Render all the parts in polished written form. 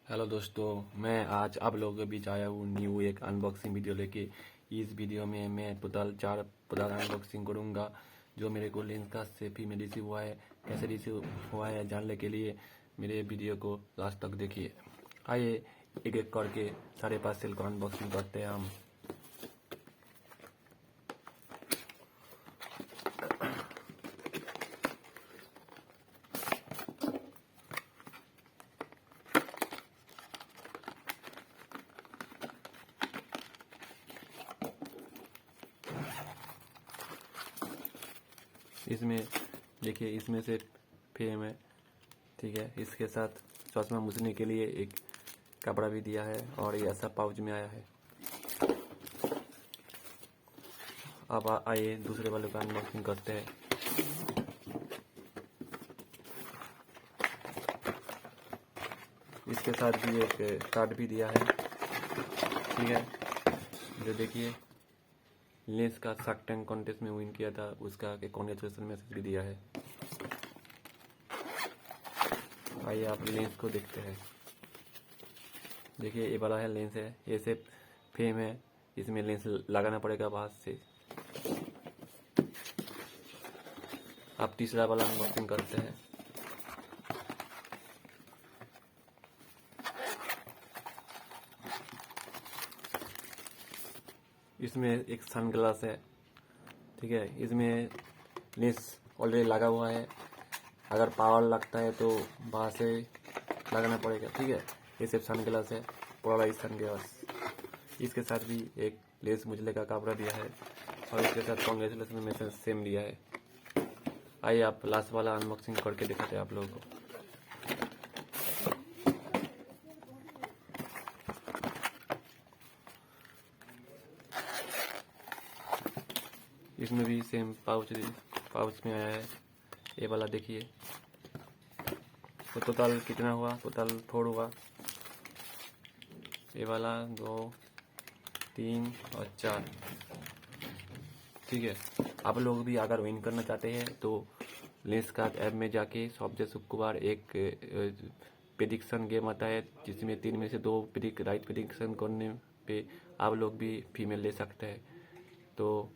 Hello दोस्तों, मैं आज आप लोगों के बीच आया हूँ न्यू एक अनबॉक्सिंग वीडियो लेके। इस वीडियो में मैं टोटल 4 प्रोडक्ट अनबॉक्सिंग करूँगा जो मेरे को लेंसकार्ट से फ्री में रिसीव हुआ है। कैसे रिसीव हुआ है जानने के लिए मेरे वीडियो को लास्ट तक देखिए। आइए एक एक करके सारे पार्सल को अनबॉक्सिंग करते हैं हम। इसमें देखिए, इसमें से फ्रेम है, ठीक है। इसके साथ चश्मा मूछने के लिए एक कपड़ा भी दिया है और ये ऐसा पाउच में आया है। अब आइए दूसरे वाले का अनबॉक्सिंग करते हैं। इसके साथ भी एक कार्ड भी दिया है, ठीक है। जो देखिए, लेंस का शार्क टैंक कॉन्टेस्ट में विन किया था उसका कॉन्ग्रेचुलेसन मैसेज भी दिया है। आइए आप लेंस को देखते हैं। देखिए, ये वाला है लेंस है, ये सिर्फ फ्रेम है, इसमें लेंस लगाना पड़ेगा बाहर से। आप तीसरा वाला अनबॉक्सिंग करते हैं। इसमें एक सनग्लास है, ठीक है। इसमें लेंस ऑलरेडी लगा हुआ है, अगर पावर लगता है तो बाहर से लगाना पड़ेगा, ठीक है। ये सिर्फ सनग्लास है, पोलराइज सनग्लास। इसके साथ भी एक लेंस मुझले का कपड़ा दिया है और इसके साथ कॉन्ग्रेचुलेसन मैसेज सेम दिया है। आइए आप लास्ट वाला अनबॉक्सिंग करके दिखाते हैं आप लोगों को। इसमें भी सेम पाउच में आया है। ये वाला देखिए, तो टोटल कितना हुआ? टोटल 4 हुआ। ये वाला 2, 3 और 4, ठीक है। आप लोग भी अगर विन करना चाहते हैं तो लेंसकार्ट ऐप में जाके सॉफ्ट शुक्रवार एक प्रेडिक्शन गेम आता है जिसमें 3 में से 2 राइट प्रेडिक्शन करने पे आप लोग भी फीमेल ले सकते हैं। तो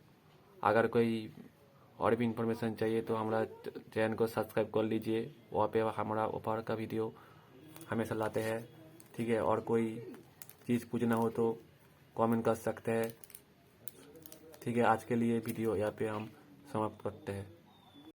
अगर कोई और भी इंफॉर्मेशन चाहिए तो हमारा चैनल को सब्सक्राइब कर लीजिए। वहाँ पे हमारा ऑफर का वीडियो हमेशा लाते हैं, ठीक है। और कोई चीज़ पूछना हो तो कमेंट कर सकते हैं, ठीक है। आज के लिए वीडियो यहाँ पे हम समाप्त करते हैं।